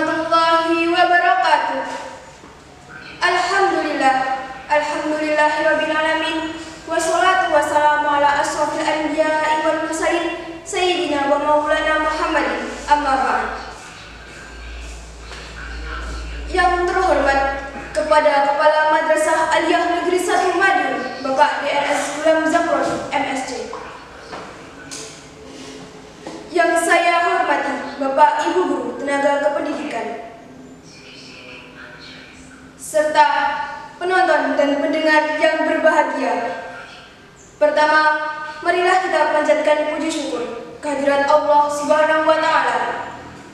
warahmatullahi wabarakatuh. Alhamdulillahirabbil alamin. Wassalatu wassalamu ala asrofil anbiya'i wal mursalin sayyidina wa maulana Muhammadin. Amma ba'd. Yang terhormat kepada Kepala Madrasah Aliyah Negeri 1 Madiun, Bapak DRS Gulam Zakron, MSc. Yang saya hormati Bapak Ibu Guru Tenaga Kependidikan, serta penonton dan pendengar yang berbahagia. Pertama, marilah kita panjatkan puji syukur kehadirat Allah Subhanahu wa Ta'ala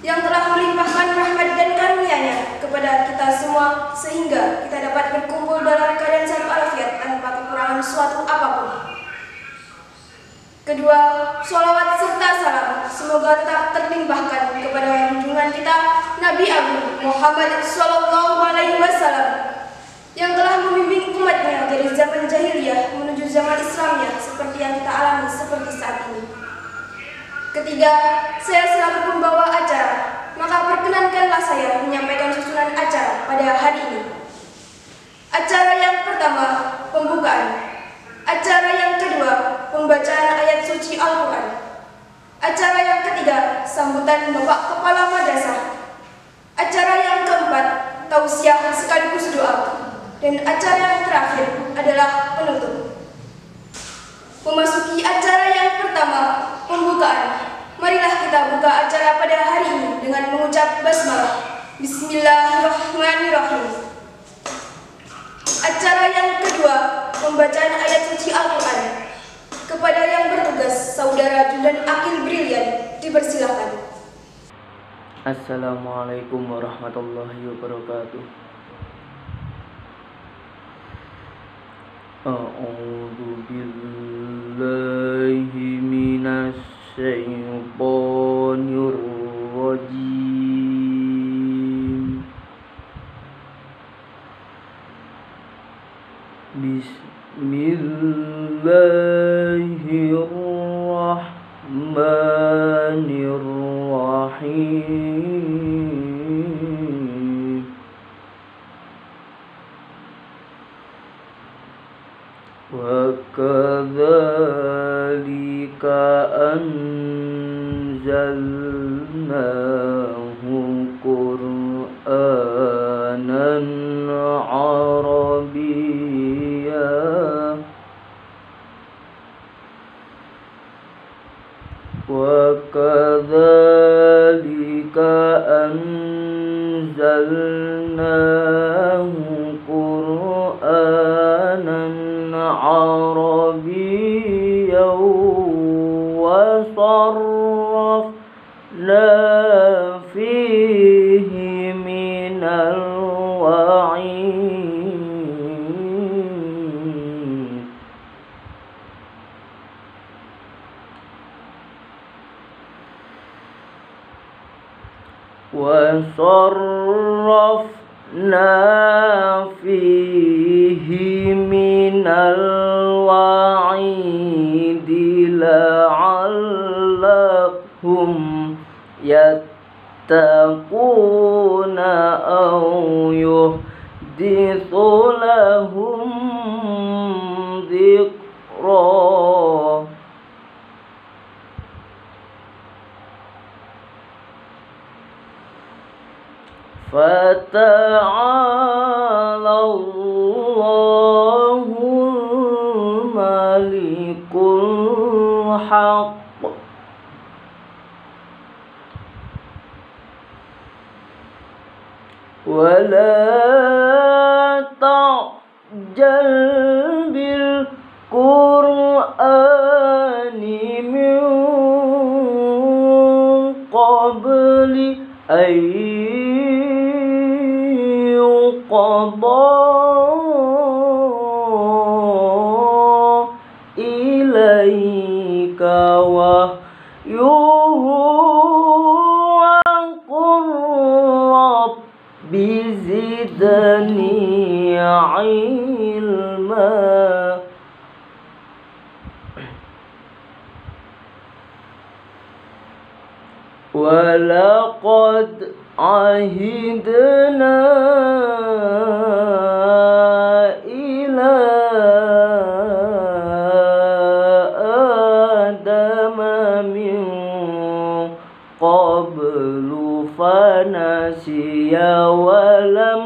yang telah melimpahkan rahmat dan karunia-Nya kepada kita semua sehingga kita dapat berkumpul dalam keadaan sehat walafiat tanpa kekurangan suatu apapun. Kedua, sholawat serta salam semoga tetap terlimpahkan kepada junjungan kita Nabi Agung Muhammad SAW yang telah membimbing umatnya dari zaman jahiliyah menuju zaman Islamnya seperti yang kita alami seperti saat ini. Ketiga, saya selaku pembawa acara, maka perkenankanlah saya menyampaikan susunan acara pada hari ini. Acara yang pertama, pembukaan. Acara yang kedua, pembacaan ayat suci Al-Quran. Acara yang ketiga, sambutan Bapak Kepala Madrasah. Acara yang keempat, tausiah sekaligus doa. Dan acara yang terakhir adalah penutup. Memasuki acara yang pertama, pembukaan. Marilah kita buka acara pada hari ini dengan mengucap basmalah. Bismillahirrahmanirrahim. Acara yang kedua, pembacaan ayat suci Al-Quran. Kepada yang bertugas, Saudara Judan Akil Brilian, dipersilakan. Assalamualaikum warahmatullahi wabarakatuh. A'udzu billahi minasy syaithanir rajim. Bismillahirrahmanirrahim. Wa kadzalika anzalnahu Qur'anan Arabiyyan wa kadzalika anzalnahu Qur'anan Arabiyyan wa sarrafna fihi minal wa'id wa sarrafna fihi minal wa'idi la'allahum yattaquna aw yuhdithu lahum dhikra. Fata'ala Allahul Malikul Haqq wa la ta'jal bil Qur'ani min qabli qada ilaika wahyuhu wa qur rabbi zidni ilma. Walaqad عهدنا إلى آدم من قبل فنسي ولم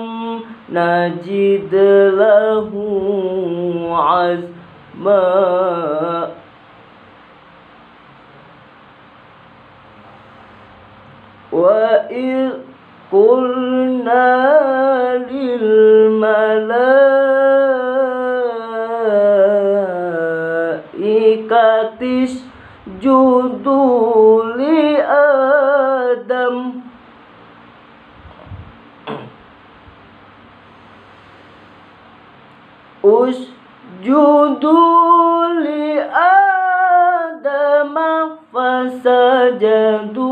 نجد له عزما وإذ قلنا للملائكة اسجدوا لآدم اسجدوا لآدم فسجدوا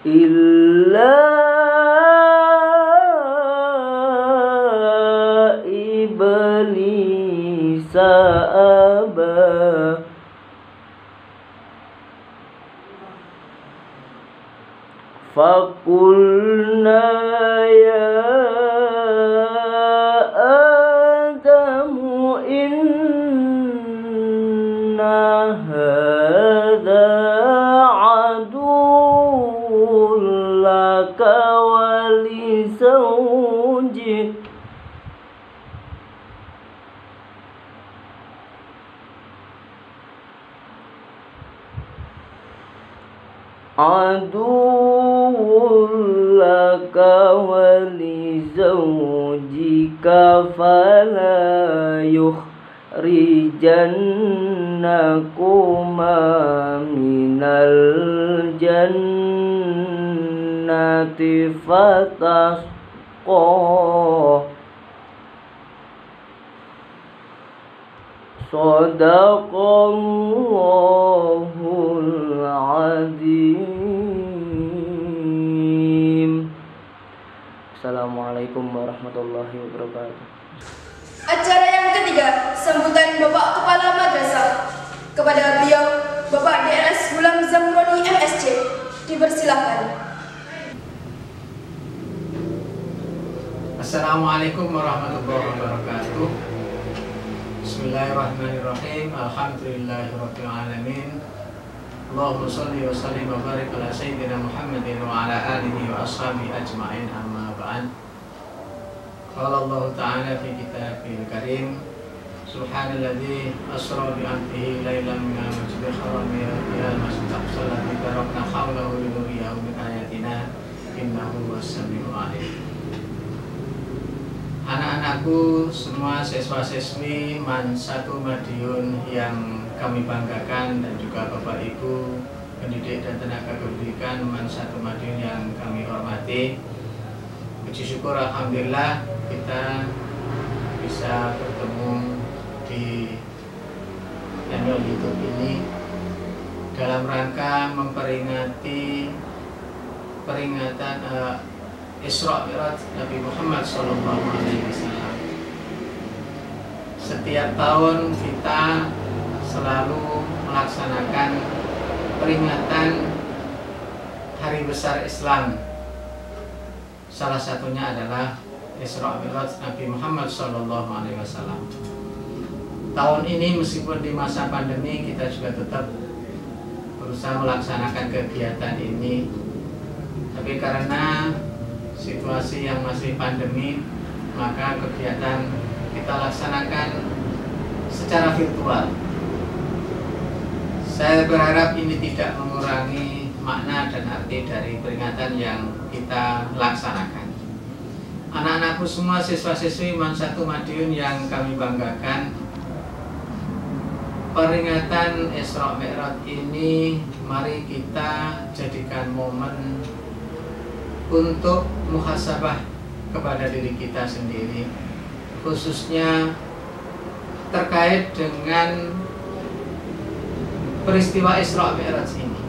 إلا إبليس أبى فقلنا يا آدم إن هذا عدو لك ولزوجك عدو لك ولزوجك فلا يخرجنكما من الجنة فتشقى صدق الله العظيم. Assalamualaikum warahmatullahi wabarakatuh. Acara yang ketiga, sambutan Bapak Kepala Madrasah. Kepada beliau, Bapak DLS Gulam Zamroni MSc, dipersilakan. Assalamualaikum warahmatullahi wabarakatuh. Bismillahirrahmanirrahim. Alhamdulillahirabbil alamin. Allahumma shalli wa sallim wa barik ala sayyidina Muhammadin wa ala alihi wa ashabihi ajma'in, amma ba'd. Qala Allah ta'ala fi kitabil karim, subhanalladzi asra bi 'abdihi lailan minal masjidil haram ila al-masjidil aqsa alladzi barakna hawlahu linuriyahu min ayatina innahu was-sami'ul 'alim. Anak-anakku semua, siswa-siswi MAN 1 Madiun yang kami banggakan, dan juga Bapak Ibu pendidik dan tenaga kependidikan MAN 1 Madiun yang kami hormati. Puji syukur alhamdulillah kita bisa bertemu di channel YouTube ini dalam rangka memperingati peringatan Isra Mi'raj Nabi Muhammad SAW. Setiap tahun kita selalu melaksanakan peringatan hari besar Islam. Salah satunya adalah Isra Mi'raj Nabi Muhammad SAW. Tahun ini meskipun di masa pandemi, kita juga tetap berusaha melaksanakan kegiatan ini. Tapi karena situasi yang masih pandemi, maka kegiatan kita laksanakan secara virtual. Saya berharap ini tidak mengurangi makna dan arti dari peringatan yang kita laksanakan. Anak-anakku semua, siswa-siswi MAN 1 Madiun yang kami banggakan, peringatan Isra Mi'raj ini mari kita jadikan momen untuk muhasabah kepada diri kita sendiri, khususnya terkait dengan peristiwa Isra Mi'raj ini,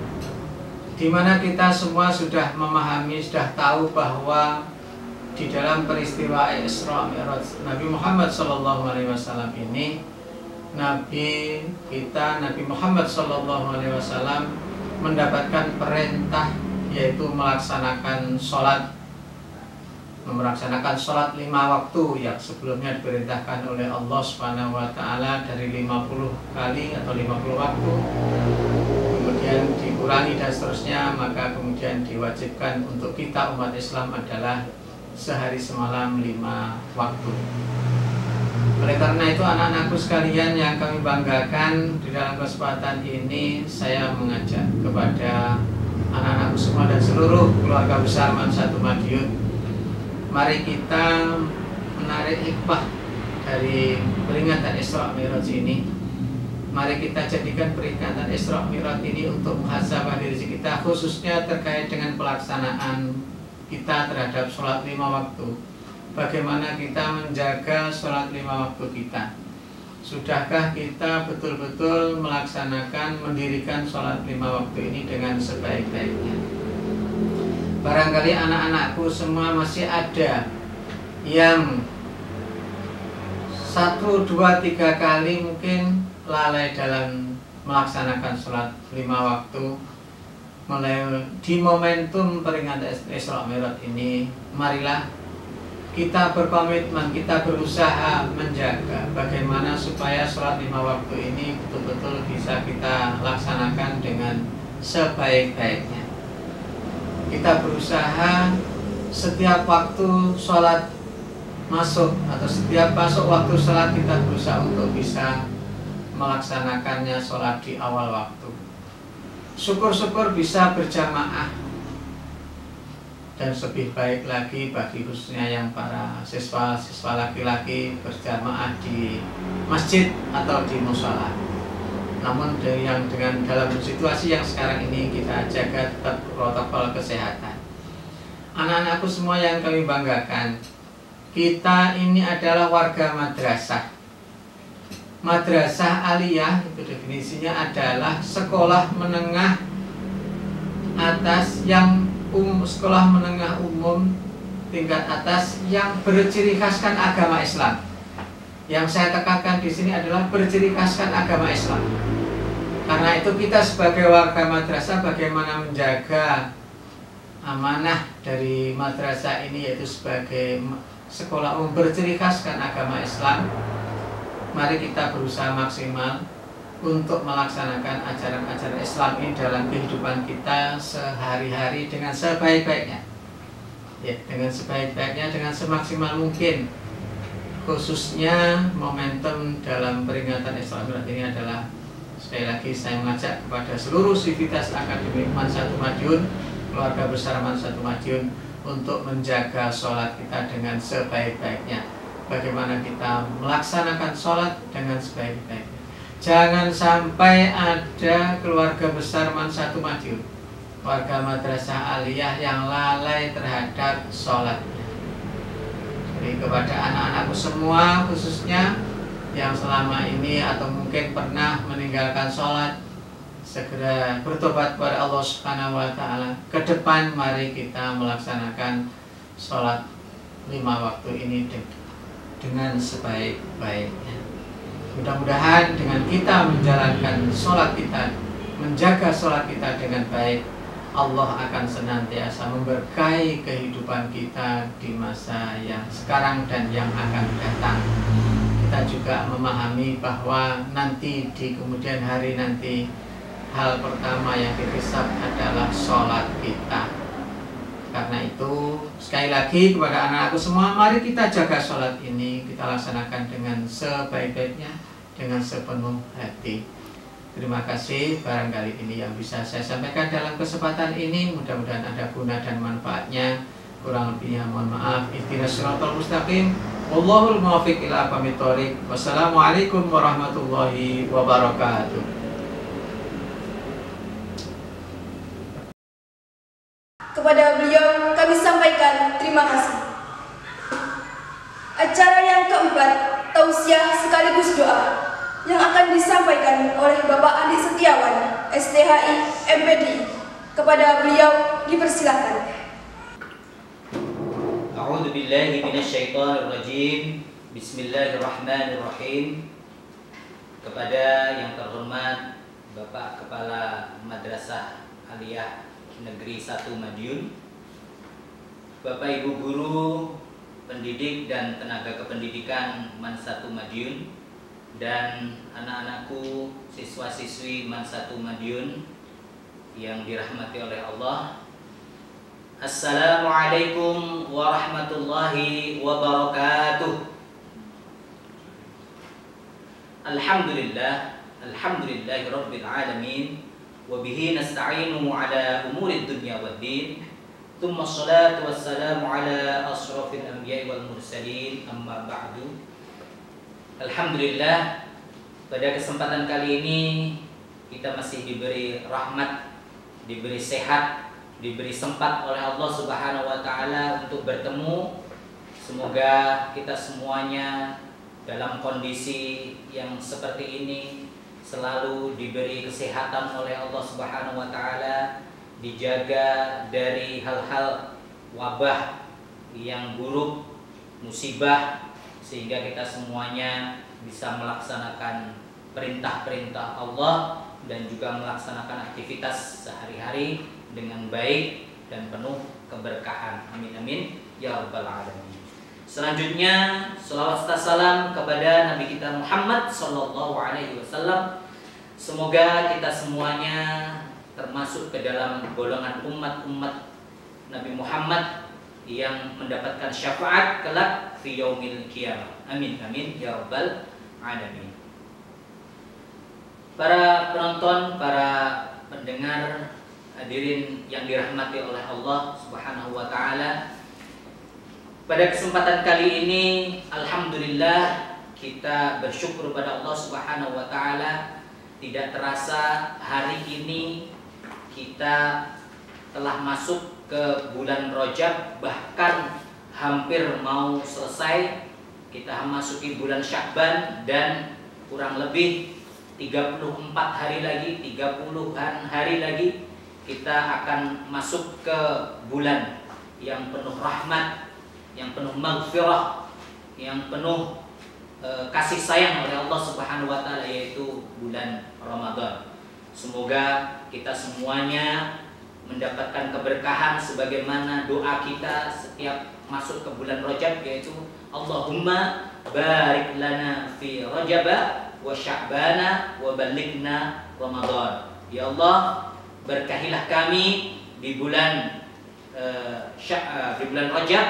di mana kita semua sudah memahami, sudah tahu bahwa di dalam peristiwa Isra Mi'raj Nabi Muhammad SAW ini, Nabi kita, Nabi Muhammad SAW mendapatkan perintah yaitu melaksanakan sholat 5 waktu yang sebelumnya diperintahkan oleh Allah Subhanahu wa taala dari 50 kali atau 50 waktu, kemudian dikurangi dan seterusnya, maka kemudian diwajibkan untuk kita umat Islam adalah sehari semalam 5 waktu. Oleh karena itu anak-anakku sekalian yang kami banggakan, di dalam kesempatan ini saya mengajak kepada anak-anakku semua dan seluruh keluarga besar Mansatu Madiun, mari kita menarik hikmah dari peringatan Isra Mi'raj ini. Mari kita jadikan peringatan Isra Mi'raj ini untuk muhasabah diri kita, khususnya terkait dengan pelaksanaan kita terhadap sholat 5 waktu. Bagaimana kita menjaga sholat 5 waktu kita? Sudahkah kita betul-betul melaksanakan, mendirikan sholat 5 waktu ini dengan sebaik-baiknya? Barangkali anak-anakku semua masih ada yang 1, 2, 3 kali mungkin lalai dalam melaksanakan sholat 5 waktu. Mulai di momentum peringatan Isra Mi'raj ini, marilah kita berkomitmen, kita berusaha menjaga bagaimana supaya sholat 5 waktu ini betul-betul bisa kita laksanakan dengan sebaik-baiknya. Kita berusaha setiap waktu sholat masuk atau setiap masuk waktu sholat kita berusaha untuk bisa melaksanakannya sholat di awal waktu. Syukur-syukur bisa berjamaah, dan lebih baik lagi bagi khususnya yang para siswa laki-laki berjamaah di masjid atau di mushola. Namun yang dengan dalam situasi yang sekarang ini kita jaga tetap protokol kesehatan. Anak-anakku semua yang kami banggakan, kita ini adalah warga madrasah. Madrasah aliyah itu definisinya adalah sekolah menengah atas yang sekolah menengah umum tingkat atas yang berciri khaskan agama Islam. Yang saya tekankan di sini adalah berciri khaskan agama Islam. Karena itu kita sebagai warga madrasah bagaimana menjaga amanah dari madrasah ini, yaitu sebagai sekolah umum berciri khaskan agama Islam. Mari kita berusaha maksimal untuk melaksanakan ajaran-ajaran Islam ini dalam kehidupan kita sehari-hari dengan sebaik-baiknya. Ya, dengan sebaik-baiknya, dengan semaksimal mungkin. Khususnya momentum dalam peringatan Isra Mi'raj ini adalah, sekali lagi saya mengajak kepada seluruh sivitas akademik Mansatu Madiun, keluarga besar Mansatu Madiun, untuk menjaga sholat kita dengan sebaik-baiknya. Bagaimana kita melaksanakan sholat dengan sebaik-baiknya. Jangan sampai ada keluarga besar Mansatu Madiun, warga madrasah aliyah yang lalai terhadap sholatnya. Jadi kepada anak-anakku semua khususnya yang selama ini atau mungkin pernah meninggalkan sholat, segera bertobat kepada Allah Subhanahu wa taala. Ke depan mari kita melaksanakan sholat 5 waktu ini dengan sebaik-baiknya. Mudah-mudahan dengan kita menjalankan sholat kita, menjaga sholat kita dengan baik, Allah akan senantiasa memberkahi kehidupan kita di masa yang sekarang dan yang akan datang. Kita juga memahami bahwa nanti di kemudian hari nanti, hal pertama yang dihisab adalah sholat kita. Karena itu sekali lagi kepada anak-anakku semua, mari kita jaga sholat ini, kita laksanakan dengan sebaik-baiknya, dengan sepenuh hati. Terima kasih, barangkali ini yang bisa saya sampaikan dalam kesempatan ini. Mudah-mudahan ada guna dan manfaatnya. Kurang lebihnya mohon maaf. Ihdinas siratal mustaqim. Wallahul muwaffiq ila aqwamit thoriq. Wassalamualaikum warahmatullahi wabarakatuh. Kepada beliau kami sampaikan terima kasih. Acara yang keempat, tausiah sekaligus doa, yang akan disampaikan oleh Bapak Andi Setiawan, STHI MPDI. Kepada beliau dipersilakan. A'udzu billahi minasyaitonir rajim. Bismillahirrahmanirrahim. kepada yang terhormat Bapak Kepala Madrasah Aliyah Negeri 1 Madiun, Bapak Ibu Guru, pendidik dan tenaga kependidikan MAN 1 Madiun, dan anak-anakku siswa-siswi MAN 1 Madiun yang dirahmati oleh Allah. Assalamualaikum warahmatullahi wabarakatuh. Alhamdulillah, alhamdulillahi rabbil alamin, wa bihi nasta'inu ala umuri dunya waddin. Tsumma sholatu wassalamu ala asyrafil anbiya'i wal mursalin, amma ba'du. Alhamdulillah, pada kesempatan kali ini kita masih diberi rahmat, diberi sehat, diberi sempat oleh Allah Subhanahu wa taala untuk bertemu. Semoga kita semuanya dalam kondisi yang seperti ini selalu diberi kesehatan oleh Allah Subhanahu wa taala, dijaga dari hal-hal wabah yang buruk, musibah, sehingga kita semuanya bisa melaksanakan perintah-perintah Allah dan juga melaksanakan aktivitas sehari-hari dengan baik dan penuh keberkahan. Amin amin ya rabbal alamin. Selanjutnya, salawat serta salam kepada Nabi kita Muhammad sallallahu alaihi wasallam. Semoga kita semuanya termasuk ke dalam golongan umat-umat Nabi Muhammad yang mendapatkan syafaat kelak fi yaumil qiyamah. Amin amin ya rabbal alamin. Para penonton, para pendengar, hadirin yang dirahmati oleh Allah Subhanahu wa taala, pada kesempatan kali ini alhamdulillah kita bersyukur pada Allah Subhanahu wa taala. Tidak terasa hari ini kita telah masuk ke bulan Rajab, bahkan hampir mau selesai. Kita memasuki bulan Sya'ban dan kurang lebih 34 hari lagi, 30-an hari lagi kita akan masuk ke bulan yang penuh rahmat, yang penuh maghfirah, yang penuh kasih sayang oleh Allah Subhanahu wa taala, yaitu bulan Ramadan. Semoga kita semuanya mendapatkan keberkahan sebagaimana doa kita setiap masuk ke bulan Rajab, yaitu Allahumma barik lana fi Rajab wa Sya'bana wa balighna Ramadan. Ya Allah, berkahilah kami di bulan Rajab,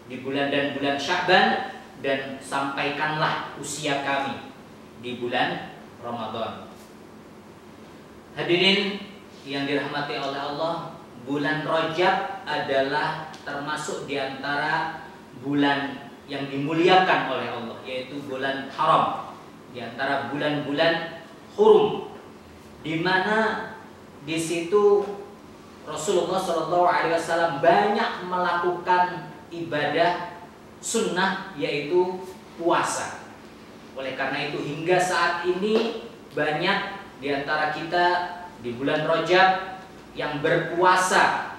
di bulan dan bulan Sya'ban, dan sampaikanlah usia kami di bulan Ramadan. Hadirin yang dirahmati oleh Allah, bulan Rajab adalah termasuk di antara bulan yang dimuliakan oleh Allah, yaitu bulan haram, di antara bulan-bulan hurum, di mana di situ Rasulullah SAW banyak melakukan ibadah sunnah, yaitu puasa. Oleh karena itu hingga saat ini banyak di antara kita di bulan Rajab yang berpuasa.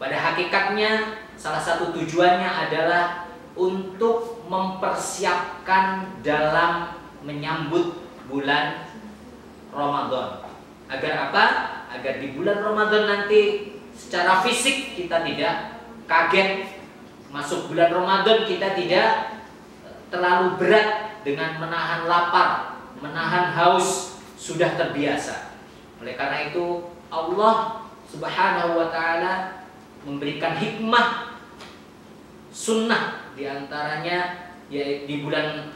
Pada hakikatnya salah satu tujuannya adalah untuk mempersiapkan dalam menyambut bulan Ramadan. Agar apa? Agar di bulan Ramadan nanti secara fisik kita tidak kaget. Masuk bulan Ramadan kita tidak terlalu berat dengan menahan lapar, menahan haus, sudah terbiasa. Oleh karena itu Allah Subhanahu wa taala memberikan hikmah sunnah, diantaranya yaitu di bulan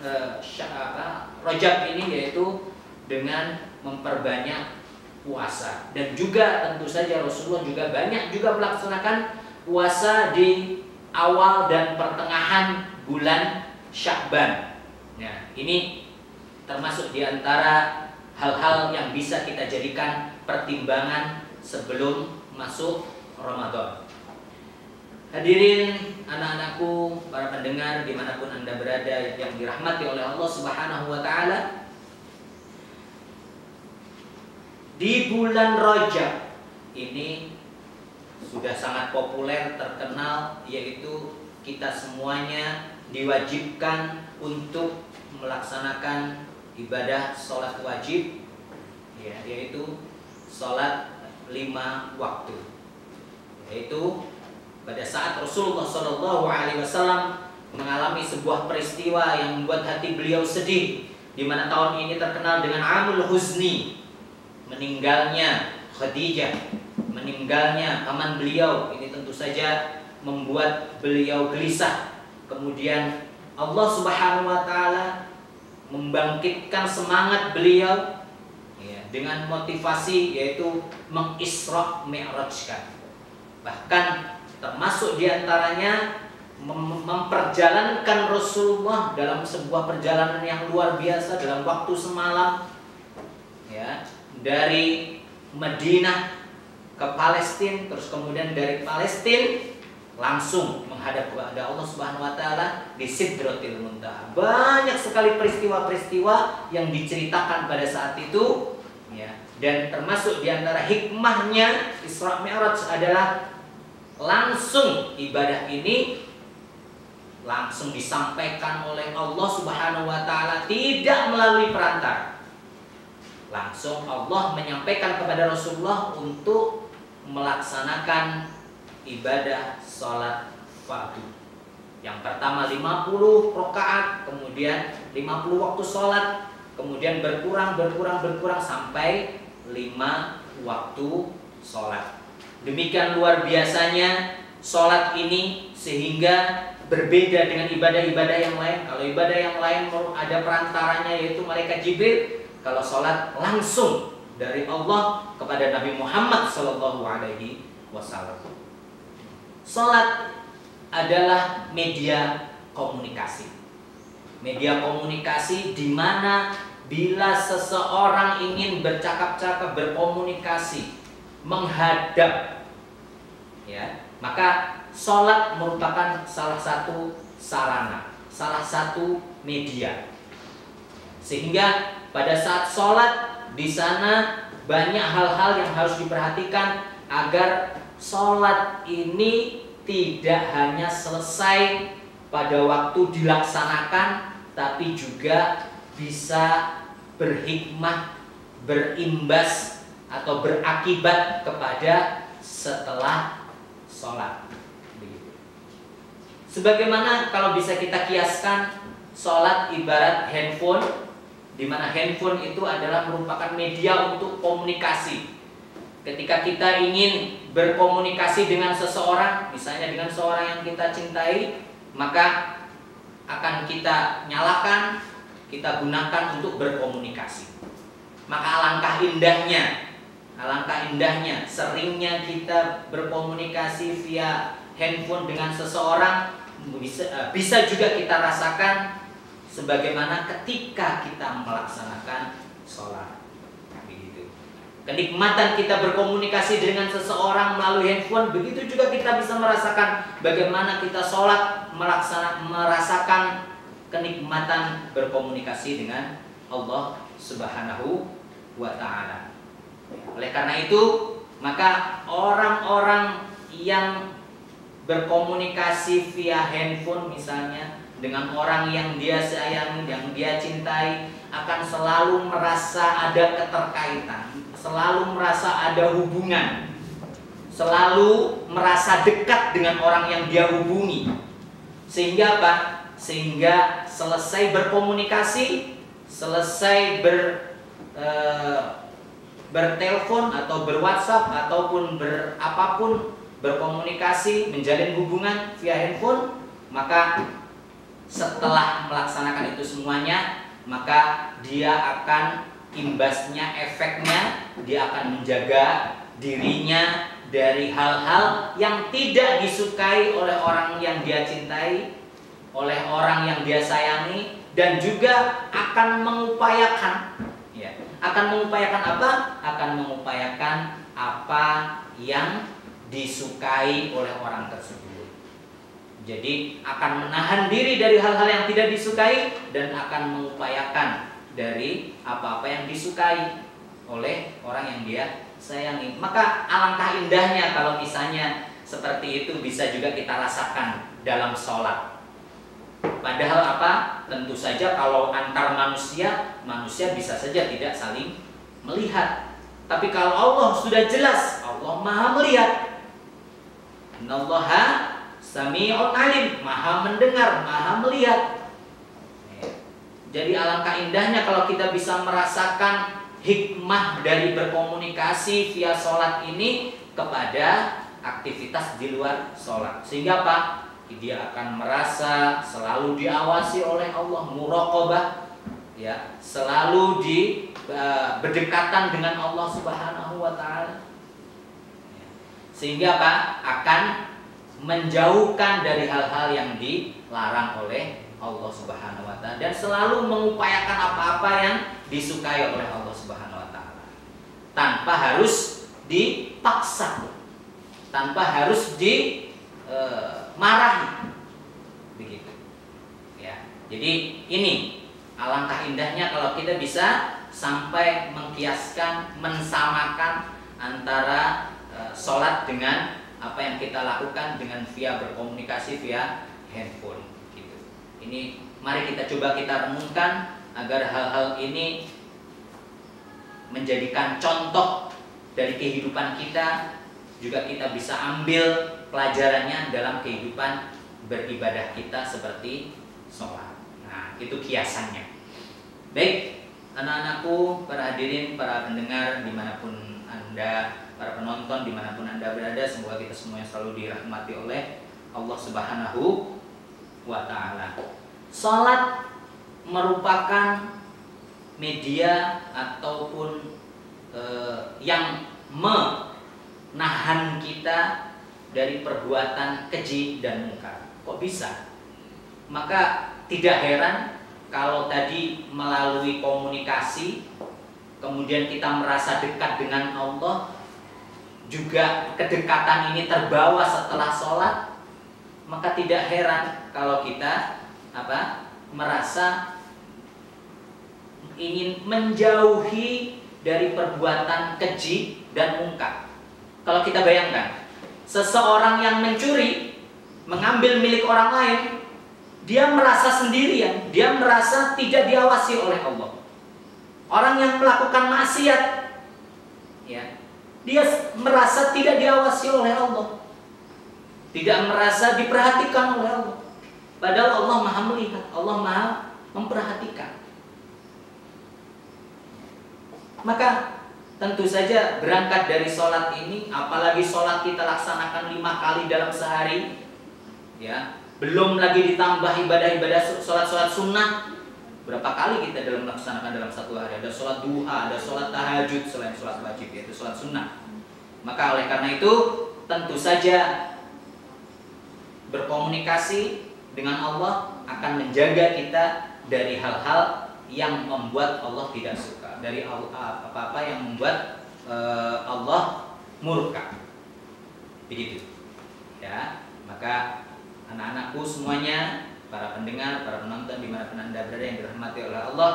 Rajab ini, yaitu dengan memperbanyak puasa. Dan juga tentu saja Rasulullah juga banyak juga melaksanakan puasa di awal dan pertengahan bulan Sya'ban. Nah, ini termasuk di antara hal-hal yang bisa kita jadikan pertimbangan sebelum masuk Ramadan. Hadirin anak-anakku, para pendengar dimanapun Anda berada yang dirahmati oleh Allah Subhanahu wa taala, di bulan Rajab ini sudah sangat populer, terkenal, yaitu kita semuanya diwajibkan untuk melaksanakan ibadah sholat wajib, ya, yaitu sholat 5 waktu. Yaitu pada saat Rasulullah SAW mengalami sebuah peristiwa yang membuat hati beliau sedih, di mana tahun ini terkenal dengan Amul Huzni, meninggalnya Khadijah, meninggalnya paman beliau. Ini tentu saja membuat beliau gelisah. Kemudian Allah Subhanahu wa taala membangkitkan semangat beliau, ya, dengan motivasi yaitu mengisra mi'rajkan. Bahkan termasuk diantaranya memperjalankan Rasulullah dalam sebuah perjalanan yang luar biasa dalam waktu semalam, ya, dari Madinah ke Palestina, terus kemudian dari Palestina langsung menghadap kepada Allah Subhanahu wa taala di Sidratil Muntaha. Banyak sekali peristiwa-peristiwa yang diceritakan pada saat itu, ya, dan termasuk diantara hikmahnya Isra Mi'raj adalah langsung ibadah ini langsung disampaikan oleh Allah Subhanahu wa taala, tidak melalui perantara. Langsung Allah menyampaikan kepada Rasulullah untuk melaksanakan ibadah sholat fardu. Yang pertama 50 rakaat, kemudian 50 waktu sholat, kemudian berkurang sampai 5 waktu sholat. Demikian luar biasanya sholat ini sehingga berbeda dengan ibadah-ibadah yang lain. Kalau ibadah yang lain ada perantaranya yaitu malaikat Jibril, kalau sholat langsung dari Allah kepada Nabi Muhammad SAW. Sholat adalah media komunikasi. Media komunikasi di mana bila seseorang ingin bercakap-cakap, berkomunikasi, menghadap, ya, maka sholat merupakan salah satu sarana, salah satu media. Sehingga pada saat sholat di sana banyak hal-hal yang harus diperhatikan agar sholat ini tidak hanya selesai pada waktu dilaksanakan, tapi juga bisa berhikmah, berimbas atau berakibat kepada setelah sholat. Sebagaimana kalau bisa kita kiaskan, sholat ibarat handphone, di mana handphone itu adalah merupakan media untuk komunikasi. Ketika kita ingin berkomunikasi dengan seseorang, misalnya dengan seorang yang kita cintai, maka akan kita nyalakan, kita gunakan untuk berkomunikasi. Maka alangkah indahnya seringnya kita berkomunikasi via handphone dengan seseorang. Bisa juga kita rasakan sebagaimana ketika kita melaksanakan sholat. Begitu. Kenikmatan kita berkomunikasi dengan seseorang melalui handphone, begitu juga kita bisa merasakan bagaimana kita sholat merasakan kenikmatan berkomunikasi dengan Allah Subhanahu wa ta'ala. Oleh karena itu, maka orang-orang yang berkomunikasi via handphone misalnya dengan orang yang dia sayangi, yang dia cintai, akan selalu merasa ada keterkaitan, selalu merasa ada hubungan, selalu merasa dekat dengan orang yang dia hubungi. Sehingga apa? Sehingga selesai berkomunikasi, selesai bertelepon atau berwhatsapp ataupun berapapun, berkomunikasi, menjalin hubungan via handphone, maka setelah melaksanakan itu semuanya, maka dia akan imbasnya, efeknya, dia akan menjaga dirinya dari hal-hal yang tidak disukai oleh orang yang dia cintai, oleh orang yang dia sayangi, dan juga akan mengupayakan, ya, akan mengupayakan apa? Akan mengupayakan apa yang disukai oleh orang tersebut. Jadi akan menahan diri dari hal-hal yang tidak disukai dan akan mengupayakan dari apa-apa yang disukai oleh orang yang dia sayangi. Maka alangkah indahnya kalau misalnya seperti itu bisa juga kita rasakan dalam sholat. Padahal apa? Tentu saja kalau antar manusia, manusia bisa saja tidak saling melihat. Tapi kalau Allah sudah jelas, Allah Maha melihat. Innallaha sami'un alim, Maha mendengar, Maha melihat. Jadi alangkah indahnya kalau kita bisa merasakan hikmah dari berkomunikasi via sholat ini kepada aktivitas di luar sholat. Sehingga apa? Dia akan merasa selalu diawasi oleh Allah, muraqabah, ya, selalu berdekatan dengan Allah Subhanahu wa taala. Sehingga apa? Akan menjauhkan dari hal-hal yang dilarang oleh Allah Subhanahu wa taala dan selalu mengupayakan apa-apa yang disukai oleh Allah Subhanahu wa taala. Tanpa harus dipaksa, tanpa harus marahi, begitu ya. Jadi ini alangkah indahnya kalau kita bisa sampai mengkiaskan, mensamakan antara sholat dengan apa yang kita lakukan dengan via berkomunikasi via handphone, gitu. Ini mari kita coba kita renungkan agar hal-hal ini menjadikan contoh dari kehidupan kita, juga kita bisa ambil pelajarannya dalam kehidupan beribadah kita seperti sholat. Nah, itu kiasannya. Baik, anak-anakku, para hadirin, para pendengar dimanapun Anda, para penonton dimanapun Anda berada, semoga kita semua yang selalu dirahmati oleh Allah Subhanahu wa ta'ala. Sholat merupakan media ataupun yang menahan kita dari perbuatan keji dan mungkar. Kok bisa? Maka tidak heran kalau tadi melalui komunikasi kemudian kita merasa dekat dengan Allah, juga kedekatan ini terbawa setelah sholat, maka tidak heran kalau kita merasa ingin menjauhi dari perbuatan keji dan mungkar. Kalau kita bayangkan seseorang yang mencuri, mengambil milik orang lain, dia merasa sendirian, dia merasa tidak diawasi oleh Allah. Orang yang melakukan maksiat, ya, dia merasa tidak diawasi oleh Allah, tidak merasa diperhatikan oleh Allah. Padahal Allah Maha melihat, Allah Maha memperhatikan. Maka tentu saja berangkat dari sholat ini, apalagi sholat kita laksanakan 5 kali dalam sehari, ya, belum lagi ditambah ibadah-ibadah sholat-sholat sunnah. Berapa kali kita dalam melaksanakan dalam satu hari? Ada sholat duha, ada sholat tahajud selain sholat wajib, yaitu sholat sunnah. Maka oleh karena itu tentu saja berkomunikasi dengan Allah akan menjaga kita dari hal-hal yang membuat Allah tidak suka, dari apa-apa yang membuat Allah murka. Begitu. Ya, maka anak-anakku semuanya, para pendengar, para penonton dimanapun Anda berada yang dirahmati oleh Allah,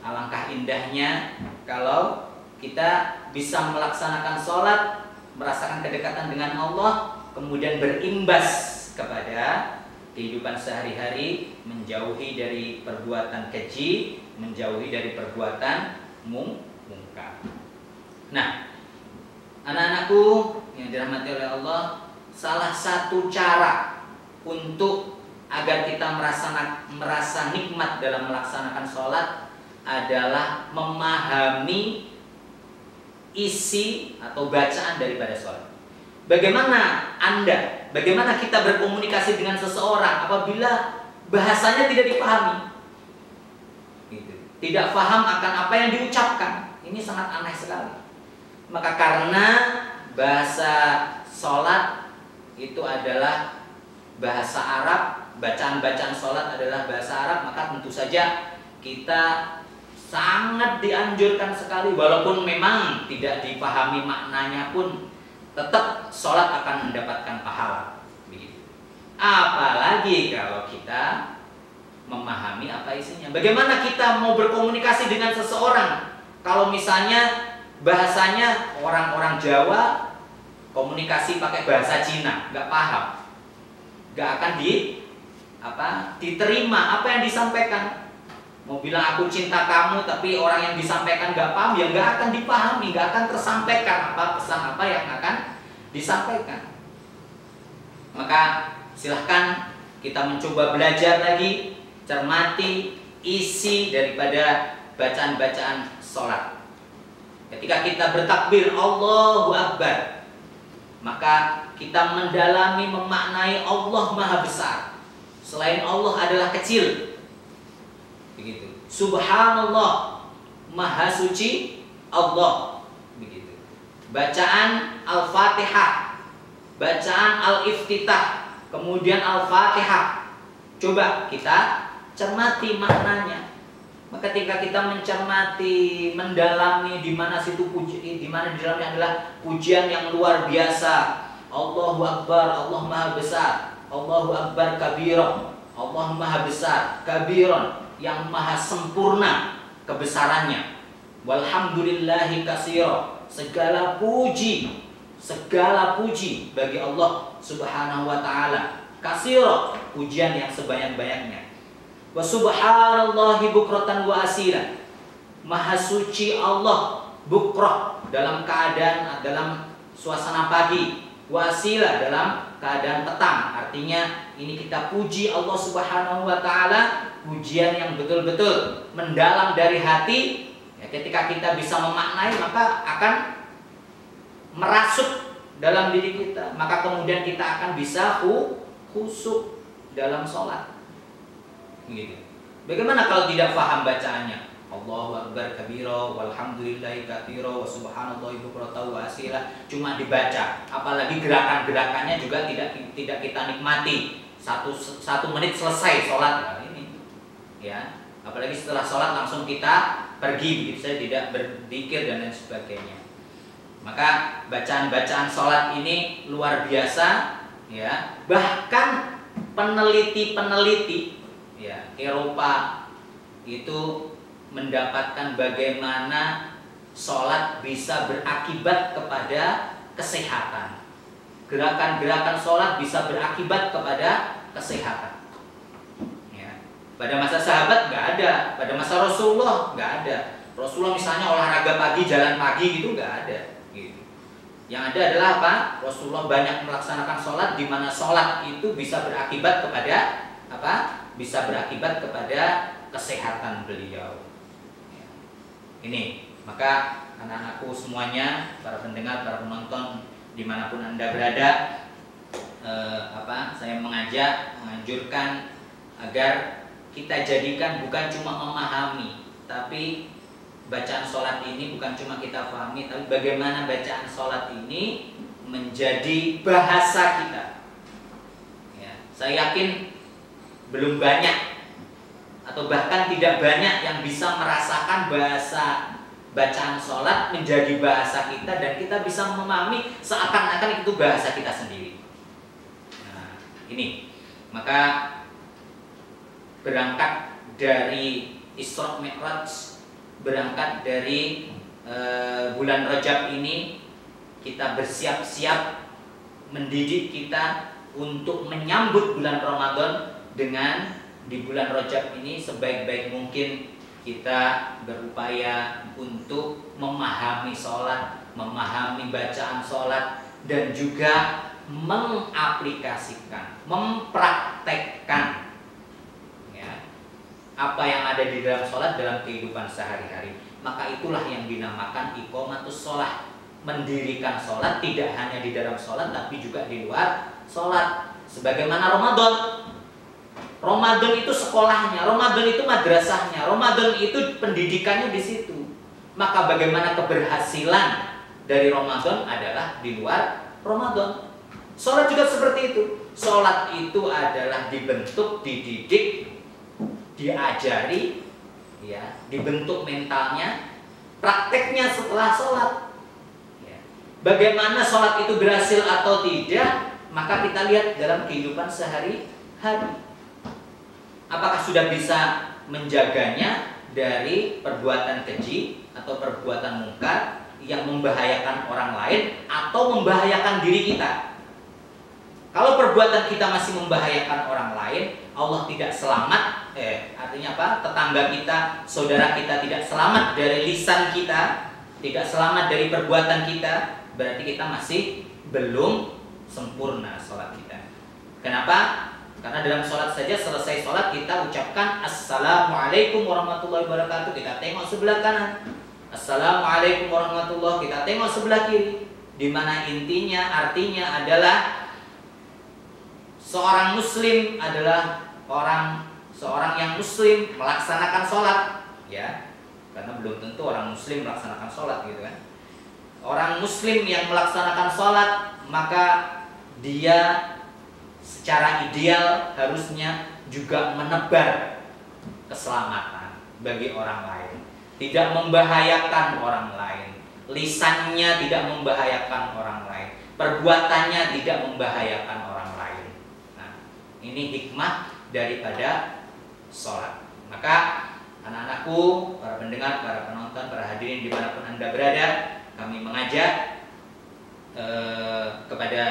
alangkah indahnya kalau kita bisa melaksanakan sholat, merasakan kedekatan dengan Allah, kemudian berimbas kepada kehidupan sehari-hari, menjauhi dari perbuatan keji, menjauhi dari perbuatan mungkar. Nah, anak-anakku yang dirahmati oleh Allah, salah satu cara untuk agar kita merasa nikmat dalam melaksanakan sholat adalah memahami isi atau bacaan daripada sholat. Bagaimana kita berkomunikasi dengan seseorang apabila bahasanya tidak dipahami, gitu. Tidak paham akan apa yang diucapkan. Ini sangat aneh sekali. Maka karena bahasa sholat itu adalah bahasa Arab, bacaan-bacaan sholat adalah bahasa Arab, maka tentu saja kita sangat dianjurkan sekali, walaupun memang tidak dipahami maknanya pun, tetap sholat akan mendapatkan pahala. Begitu. Apalagi kalau kita memahami apa isinya. Bagaimana kita mau berkomunikasi dengan seseorang kalau misalnya bahasanya orang-orang Jawa komunikasi pakai bahasa Cina, nggak paham, nggak akan diterima apa yang disampaikan. Mau bilang aku cinta kamu, tapi orang yang disampaikan nggak paham, ya nggak akan dipahami, nggak akan tersampaikan pesan apa yang akan disampaikan. Maka silahkan kita mencoba belajar lagi, cermati isi daripada bacaan-bacaan sholat. Ketika kita bertakbir Allahu Akbar, maka kita mendalami, memaknai Allah Maha Besar. Selain Allah adalah kecil. Begitu. Subhanallah, Maha Suci Allah. Begitu. Bacaan Al-Fatihah, bacaan Al-Iftitah, kemudian Al-Fatihah. Coba kita cermati maknanya. Maka ketika kita mencermati, mendalami di mana situ di mana di dalamnya adalah pujian yang luar biasa. Allahu Akbar, Allah Maha Besar. Allahu Akbar kabira, Allah Maha Besar, kabiron, yang maha sempurna kebesarannya. Walhamdulillahi katsira, segala puji bagi Allah Subhanahu wa taala. Katsira, pujian yang sebanyak-banyaknya. Wa subhanallahi bukratan wa asila, maha suci Allah bukrah, dalam keadaan dalam suasana pagi, wa asila, dalam keadaan petang. Artinya ini kita puji Allah Subhanahu wa taala, pujian yang betul-betul mendalam dari hati. Ya, ketika kita bisa memaknai, maka akan merasuk dalam diri kita, maka kemudian kita akan bisa khusyuk dalam sholat. Gitu. Bagaimana kalau tidak paham bacaannya? Allahu Akbar kabira, walhamdulillahi katsira, wa subhanallahi bukratan wa asila, cuma dibaca. Apalagi gerakan-gerakannya juga tidak kita nikmati. Satu menit selesai sholat. Nah, ini ya, apalagi setelah sholat langsung kita pergi, begitu saja, tidak berzikir dan lain sebagainya. Maka bacaan-bacaan sholat ini luar biasa, ya. Bahkan peneliti ya Eropa itu mendapatkan bagaimana sholat bisa berakibat kepada kesehatan. Gerakan-gerakan sholat bisa berakibat kepada kesehatan. Ya. Pada masa sahabat nggak ada, pada masa Rasulullah nggak ada. Rasulullah misalnya olahraga pagi, jalan pagi gitu nggak ada. Gitu. Yang ada adalah apa? Rasulullah banyak melaksanakan sholat, di mana sholat itu bisa berakibat kepada apa? Bisa berakibat kepada kesehatan beliau. Ya. Ini, maka anak-anakku semuanya, para pendengar, para penonton dimanapun Anda berada, saya menganjurkan agar kita jadikan bukan cuma memahami, tapi bacaan sholat ini bukan cuma kita pahami, tapi bagaimana bacaan sholat ini menjadi bahasa kita. Ya, saya yakin belum banyak atau bahkan tidak banyak yang bisa merasakan bahasa bacaan sholat menjadi bahasa kita dan kita bisa memahami seakan-akan itu bahasa kita sendiri. Nah, ini maka berangkat dari Isra Mi'raj, berangkat dari bulan Rajab ini, kita bersiap-siap mendidik kita untuk menyambut bulan Ramadan dengan di bulan Rajab ini sebaik-baik mungkin kita berupaya untuk memahami sholat, memahami bacaan sholat, dan juga mengaplikasikan, mempraktekkan ya, apa yang ada di dalam sholat dalam kehidupan sehari-hari. Maka itulah yang dinamakan iqamatus sholat, mendirikan sholat tidak hanya di dalam sholat tapi juga di luar sholat. Sebagaimana Ramadan itu sekolahnya, Ramadan itu madrasahnya, Ramadan itu pendidikannya di situ. Maka bagaimana keberhasilan dari Ramadan adalah di luar Ramadan. Sholat juga seperti itu. Sholat itu adalah dibentuk, dididik, diajari, ya, dibentuk mentalnya, prakteknya setelah sholat. Ya. Bagaimana sholat itu berhasil atau tidak, maka kita lihat dalam kehidupan sehari-hari. Apakah sudah bisa menjaganya dari perbuatan keji atau perbuatan mungkar yang membahayakan orang lain atau membahayakan diri kita? Kalau perbuatan kita masih membahayakan orang lain, Allah tidak selamat, artinya apa? Tetangga kita, saudara kita tidak selamat dari lisan kita, tidak selamat dari perbuatan kita, berarti kita masih belum sempurna sholat kita. Kenapa? Karena dalam sholat saja, selesai sholat kita ucapkan Assalamualaikum warahmatullahi wabarakatuh, kita tengok sebelah kanan. Assalamualaikum warahmatullahi, kita tengok sebelah kiri. Di mana intinya, artinya adalah seorang muslim adalah seorang yang muslim melaksanakan sholat, ya, karena belum tentu orang muslim melaksanakan sholat gitu kan. Orang muslim yang melaksanakan sholat, maka dia secara ideal harusnya juga menebar keselamatan bagi orang lain, tidak membahayakan orang lain, lisannya tidak membahayakan orang lain, perbuatannya tidak membahayakan orang lain. Ini hikmah daripada sholat. Maka anak-anakku, para pendengar, para penonton, para hadirin dimanapun Anda berada, kami mengajak kepada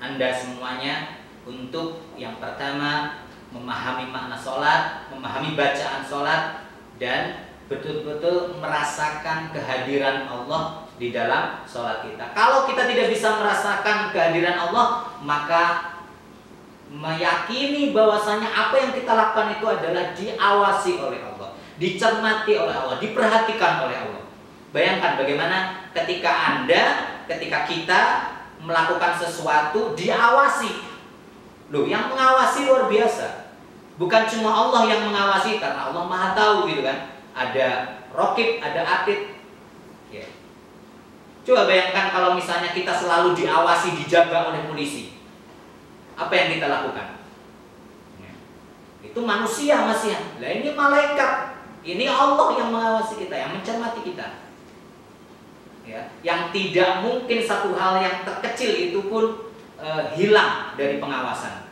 Anda semuanya untuk yang pertama memahami makna sholat, memahami bacaan sholat, dan betul-betul merasakan kehadiran Allah di dalam sholat kita. Kalau kita tidak bisa merasakan kehadiran Allah, maka meyakini bahwasanya apa yang kita lakukan itu adalah diawasi oleh Allah, dicermati oleh Allah, diperhatikan oleh Allah. Bayangkan bagaimana ketika kita melakukan sesuatu diawasi. Loh, yang mengawasi luar biasa. Bukan cuma Allah yang mengawasi, karena Allah Maha tahu gitu kan. Ada raqib, ada atid. Ya. Coba bayangkan kalau misalnya kita selalu diawasi, dijaga oleh polisi. Apa yang kita lakukan? Ya. Itu manusia masih. Lah ini malaikat. Ini Allah yang mengawasi kita, yang mencermati kita. Ya, yang tidak mungkin satu hal yang terkecil itu pun hilang dari pengawasan.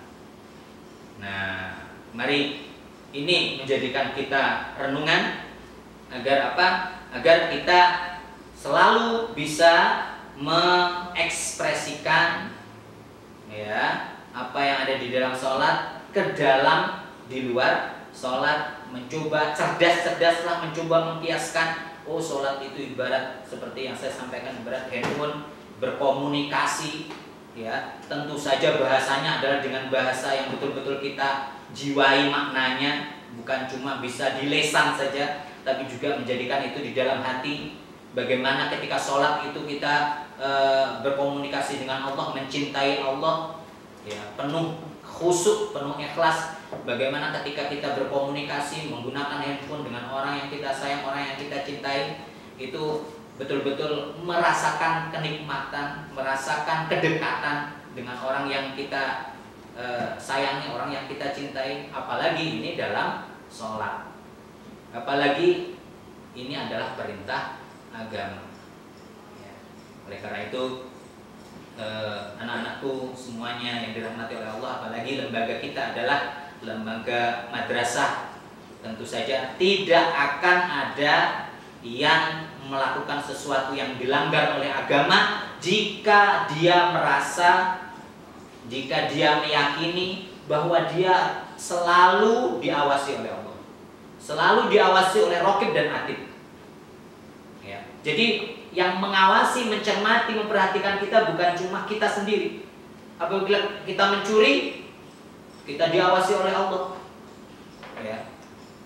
Nah, mari ini menjadikan kita renungan agar apa? Agar kita selalu bisa mengekspresikan ya apa yang ada di dalam sholat ke dalam di luar sholat, mencoba cerdas-cerdaslah mencoba mengkiaskan. Oh, sholat itu ibarat seperti yang saya sampaikan, ibarat handphone berkomunikasi, ya. Tentu saja bahasanya adalah dengan bahasa yang betul-betul kita jiwai maknanya, bukan cuma bisa di lisan saja, tapi juga menjadikan itu di dalam hati. Bagaimana ketika sholat itu kita berkomunikasi dengan Allah, mencintai Allah, ya, penuh khusyuk, penuh ikhlas. Bagaimana ketika kita berkomunikasi menggunakan handphone dengan orang yang kita sayang, orang yang kita cintai, itu betul-betul merasakan kenikmatan, merasakan kedekatan dengan orang yang kita sayangi, orang yang kita cintai. Apalagi ini dalam sholat, apalagi ini adalah perintah agama, ya. Oleh karena itu anak-anakku semuanya yang dirahmati oleh Allah, apalagi lembaga kita adalah lembaga madrasah, tentu saja tidak akan ada yang melakukan sesuatu yang dilanggar oleh agama jika dia merasa, jika dia meyakini bahwa dia selalu diawasi oleh Allah, selalu diawasi oleh raqib dan atid, ya. Jadi yang mengawasi, mencermati, memperhatikan kita bukan cuma kita sendiri. Apabila kita mencuri, kita diawasi oleh Allah, ya.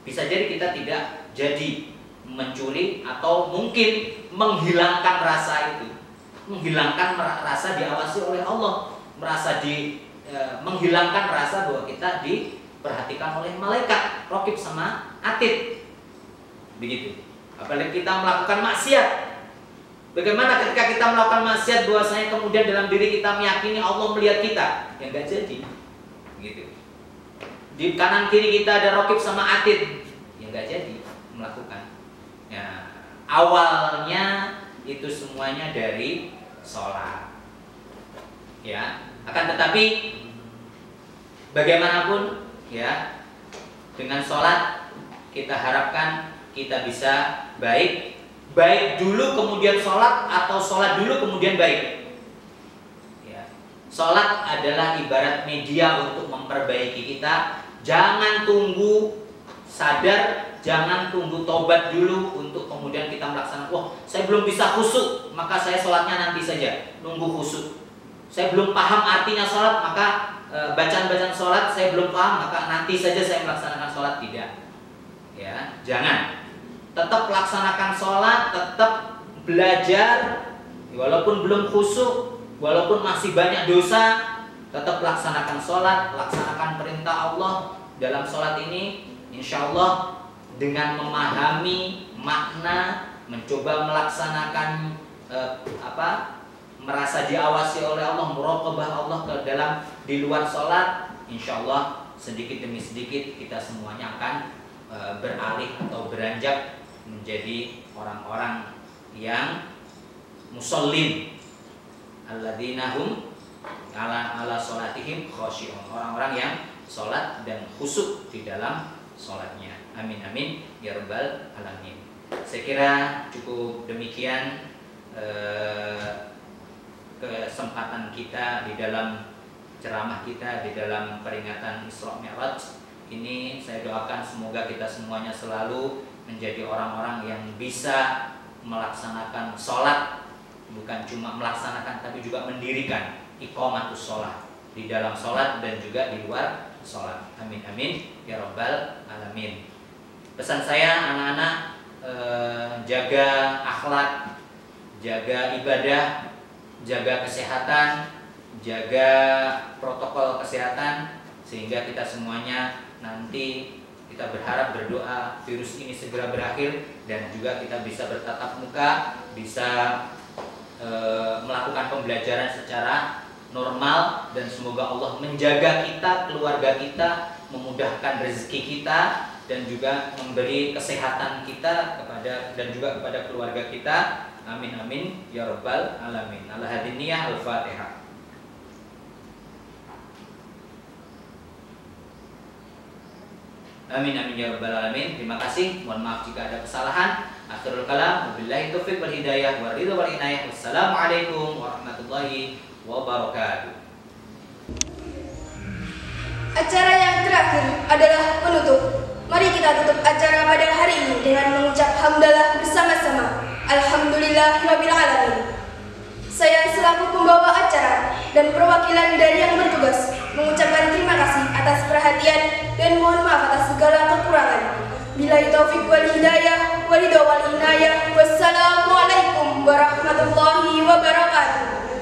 Bisa jadi kita tidak jadi mencuri, atau mungkin menghilangkan rasa itu, menghilangkan rasa diawasi oleh Allah, menghilangkan rasa bahwa kita diperhatikan oleh malaikat, raqib sama atid, begitu. Apalagi kita melakukan maksiat. Bagaimana ketika kita melakukan maksiat, bahwasanya kemudian dalam diri kita meyakini Allah melihat kita? Ya enggak jadi. Gitu. Di kanan kiri kita ada raqib sama atid, ya enggak jadi melakukan. Ya, awalnya itu semuanya dari sholat, ya. Akan tetapi bagaimanapun, ya, dengan sholat kita harapkan kita bisa baik dulu kemudian sholat, atau sholat dulu kemudian baik, ya. Sholat adalah ibarat media untuk memperbaiki kita. Jangan tunggu sadar, jangan tunggu tobat dulu untuk kemudian kita melaksanakan. Wah, saya belum bisa khusyuk, maka saya sholatnya nanti saja. Nunggu khusyuk. Saya belum paham artinya sholat, maka bacaan-bacaan sholat saya belum paham, maka nanti saja saya melaksanakan sholat. Tidak, ya, jangan. Tetap laksanakan sholat, tetap belajar, walaupun belum khusyuk, walaupun masih banyak dosa, tetap laksanakan sholat, laksanakan perintah Allah dalam sholat ini. Insya Allah dengan memahami makna, mencoba melaksanakan merasa diawasi oleh Allah, muraqabah Allah ke dalam di luar sholat, insya Allah sedikit demi sedikit kita semuanya akan beralih atau beranjak menjadi orang-orang yang musallin, alladzina hum ala sholatihim khashi'un, orang-orang yang sholat dan khusyuk di dalam sholatnya. Amin amin ya rabbal alamin. Saya kira cukup demikian kesempatan kita di dalam ceramah kita di dalam peringatan Isra Mi'raj ini. Saya doakan semoga kita semuanya selalu menjadi orang-orang yang bisa melaksanakan sholat, bukan cuma melaksanakan tapi juga mendirikan iqamatus sholat di dalam sholat dan juga di luar sholat. Amin amin ya rabbal alamin. Pesan saya anak-anak, jaga akhlak, jaga ibadah, jaga kesehatan, jaga protokol kesehatan, sehingga kita semuanya nanti kita berharap berdoa virus ini segera berakhir dan juga kita bisa bertatap muka, bisa melakukan pembelajaran secara normal, dan semoga Allah menjaga kita, keluarga kita, memudahkan rezeki kita, dan juga memberi kesehatan kita kepada dan juga kepada keluarga kita. Amin amin ya rabbal alamin. Al-Hadiniyah Al-Fatihah. Amin amin ya rabbal alamin. Terima kasih. Mohon maaf jika ada kesalahan. Akhirul kalam. Wabillahi taufiq wal hidayah wa ridha wal inayah. Wassalamualaikum warahmatullahi wabarakatuh. Acara yang terakhir adalah penutup. Mari kita tutup acara pada hari ini dengan mengucap hamdalah bersama-sama. Alhamdulillahirabbil alamin. Saya selaku pembawa acara dan perwakilan dari yang bertugas mengucapkan terima kasih atas perhatian dan mohon maaf atas segala kekurangan. Billahi taufik wal hidayah, walidha wal inayah. Wassalamualaikum warahmatullahi wabarakatuh.